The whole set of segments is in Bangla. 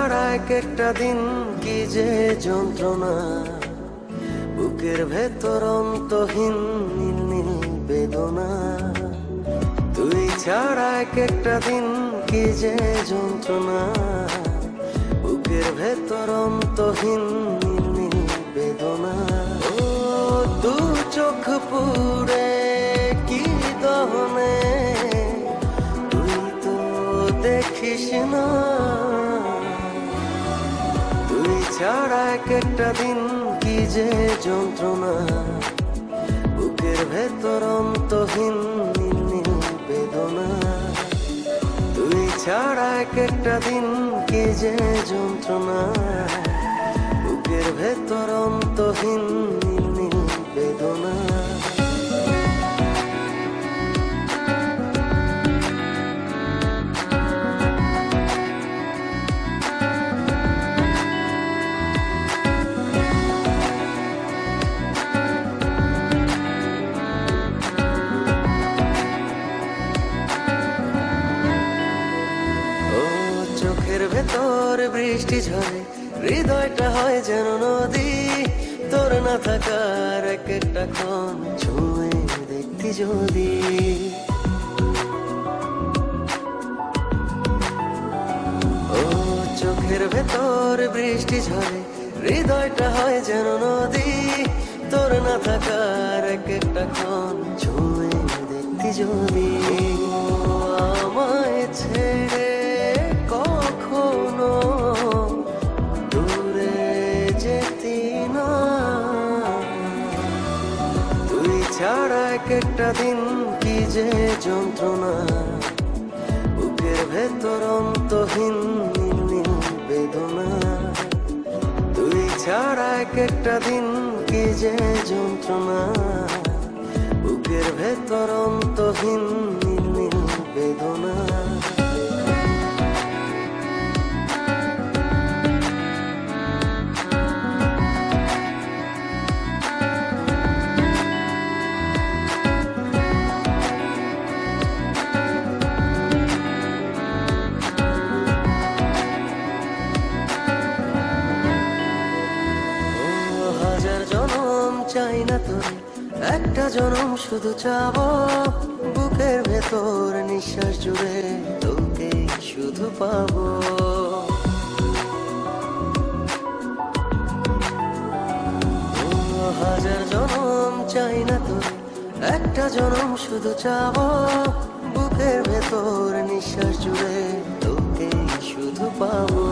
ছাড়া এক একটা দিন কি যে যন্ত্রণা, বুকের ভেতর অন্তহীন নীল নীল বেদনা। তুই ছাড়া এক একটা দিন কি যে যন্ত্রণা, বুকের ভেতর অন্তহীন নীল নীল বেদনা। ও দু চোখ পুড়ে কি দহনে, তুই তো দেখিস না। তুই ছাড়া এক একটা দিন কি যে যন্ত্রণা, বুকের ভেতর অন্তহীন নীল নীল বেদনা। তুই ছাড়া এক একটা দিন কি যে যন্ত্রণা, বুকের ভেতর অন্তহীন নীল নীল বেদনা। চোখের ভেতর বৃষ্টি ঝরে, হৃদয়টা হয় যেন নদী। তোর না থাকার এক একটা ক্ষণ ছুঁয়ে দেখতি যদি। ও চোখের ভেতর বৃষ্টি ঝরে, হৃদয়টা হয় যেন নদী। তোর না থাকার এক একটা ক্ষণ ছুঁয়ে দেখতি যদি। আমায় ছেড়ে কখনো দূরে যেতি না। তুই ছাড়া এক একটা দিন কি যে যন্ত্রণা, বুকের ভেতর অন্তহীন নীল নীল বেদনা। তুই ছাড়া এক একটা দিন কি যে যন্ত্রণা, বুকের ভেতর অন্তহীন নীল নীল বেদনা। হাজার জনম চাই না তোর, একটা জনম শুধু চাবো। বুকের ভেতর নিঃশ্বাস জুড়ে তোকে শুধু পাবো। হাজার জনম চাই না তোর, একটা জনম শুধু চাবো। বুকের ভেতর নিঃশ্বাস জুড়ে তোকে শুধু পাবো।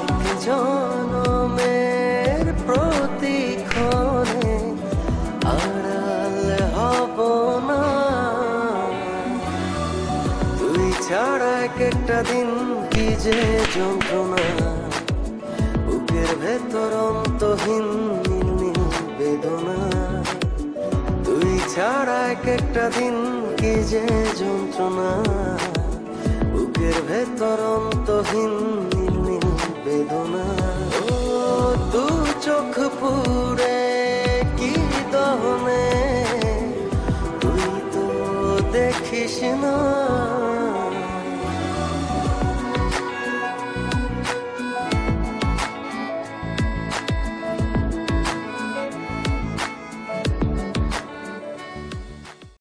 এক জনমের প্রতিক্ষণে আড়াল হব না। তুই ছাড়া এক একটা দিন কি যে যন্ত্রণা, বুকের ভেতর অন্তহীন নীল নীল বেদনা। তুই ছাড়া এক একটা দিন কি যে যন্ত্রণা, বুকের ভেতর অন্তহীন নীল নীল বেদনা। ও দু চোখ